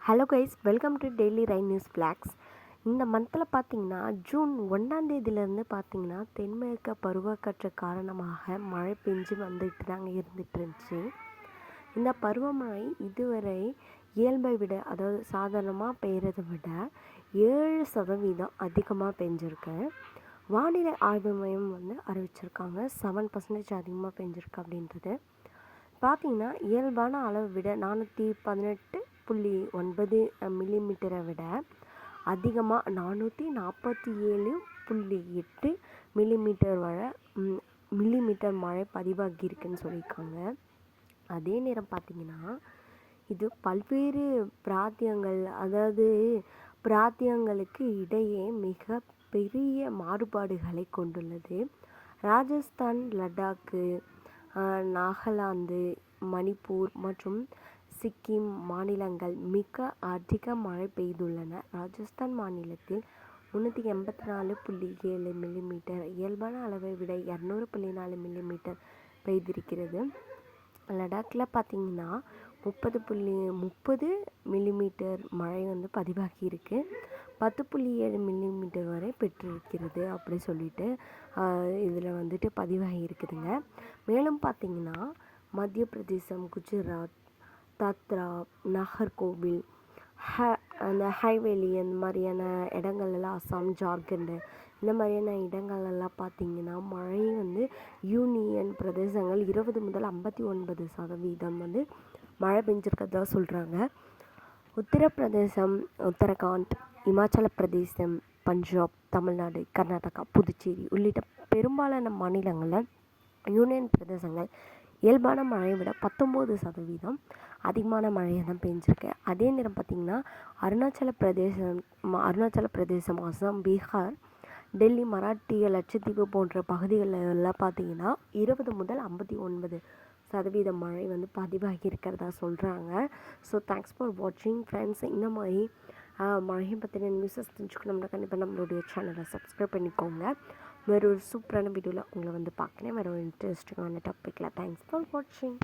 Hello guys, welcome to daily rain news flux. இந்த மந்தில் பார்த்தீங்கன்னா ஜூன் 1 பார்த்தீங்கன்னா தென்மேற்கு பருவக்காற்று காரணமாக மழை பெஞ்சு வந்துட்டு தாங்க இருந்துகிட்டு. இந்த பருவமழை இதுவரை இயல்பை விட, அதாவது சாதாரணமாக பெய்கிறத விட 7% அதிகமாக பெஞ்சிருக்கு. வானிலை ஆய்வு மையம் அறிவிச்சிருக்காங்க 7% அதிகமாக பெஞ்சிருக்கு அப்படின்றது. பார்த்திங்கன்னா இயல்பான அளவை விட 418.9 மில்லிமீட்டரை விட அதிகமாக 447.8 மில்லிமீட்டர் மழை பதிவாகியிருக்குன்னு சொல்லியிருக்காங்க. அதே நேரம் பார்த்திங்கன்னா இது பல்வேறு பிராந்தியங்களுக்கு இடையே மிக பெரிய மாறுபாடுகளை கொண்டுள்ளது. ராஜஸ்தான், லடாக்கு, நாகாலாந்து, மணிப்பூர் மற்றும் சிக்கிம் மாநிலங்கள் மிக அதிக மழை பெய்துள்ளன. ராஜஸ்தான் மாநிலத்தில் 384.7 மில்லிமீட்டர் இயல்பான அளவை விட 200.4 மில்லிமீட்டர் பெய்திருக்கிறது. லடாக்கில் பார்த்திங்கன்னா 30 மில்லிமீட்டர் மழை பதிவாகி இருக்கு. 10.7 மில்லிமீட்டர் வரை பெற்றிருக்கிறது அப்படி சொல்லிட்டு இதில் பதிவாகி இருக்குதுங்க. மேலும் பார்த்திங்கன்னா மத்திய பிரதேசம், குஜராத், தாத்ரா, நாகர்கோவில், அந்த ஹைவேலி அந்த மாதிரியான இடங்கள்லாம், அசாம், ஜார்க்கண்டு இந்த மாதிரியான இடங்கள்லாம் பார்த்திங்கன்னா மழை யூனியன் பிரதேசங்கள் 20 முதல் 59% மழை பெஞ்சிருக்கிறதா சொல்கிறாங்க. உத்தரப்பிரதேசம், உத்தரகாண்ட், இமாச்சல பிரதேசம், பஞ்சாப், தமிழ்நாடு, கர்நாடகா, புதுச்சேரி உள்ளிட்ட பெரும்பாலான மாநிலங்களில் யூனியன் பிரதேசங்கள் இயல்பான மழையை விட 19% அதிகமான மழையை தான் பெஞ்சிருக்கு. அதே நேரம் பார்த்திங்கன்னா அருணாச்சல பிரதேசம், அசாம், பீகார், டெல்லி, மராட்டிய லட்சத்தீவு போன்ற பகுதிகளெல்லாம் பார்த்திங்கன்னா 20 முதல் 59% மழை பதிவாகி இருக்கிறதா சொல்கிறாங்க. ஸோ தேங்க்ஸ் ஃபார் வாட்சிங் ஃப்ரெண்ட்ஸ். இந்த மாதிரி மழையை பற்றின நியூஸஸ் தெரிஞ்சுக்கணும்னா கண்டிப்பாக நம்மளுடைய சேனலை சப்ஸ்கிரைப் பண்ணிக்கோங்க. வேறு ஒரு சூப்பரான வீடியோவில் உங்களை பார்க்குறேன், வேறு ஒரு இன்ட்ரெஸ்டிங்கான டாப்பிக்கில். தேங்க்ஸ் ஃபார் வாட்சிங்.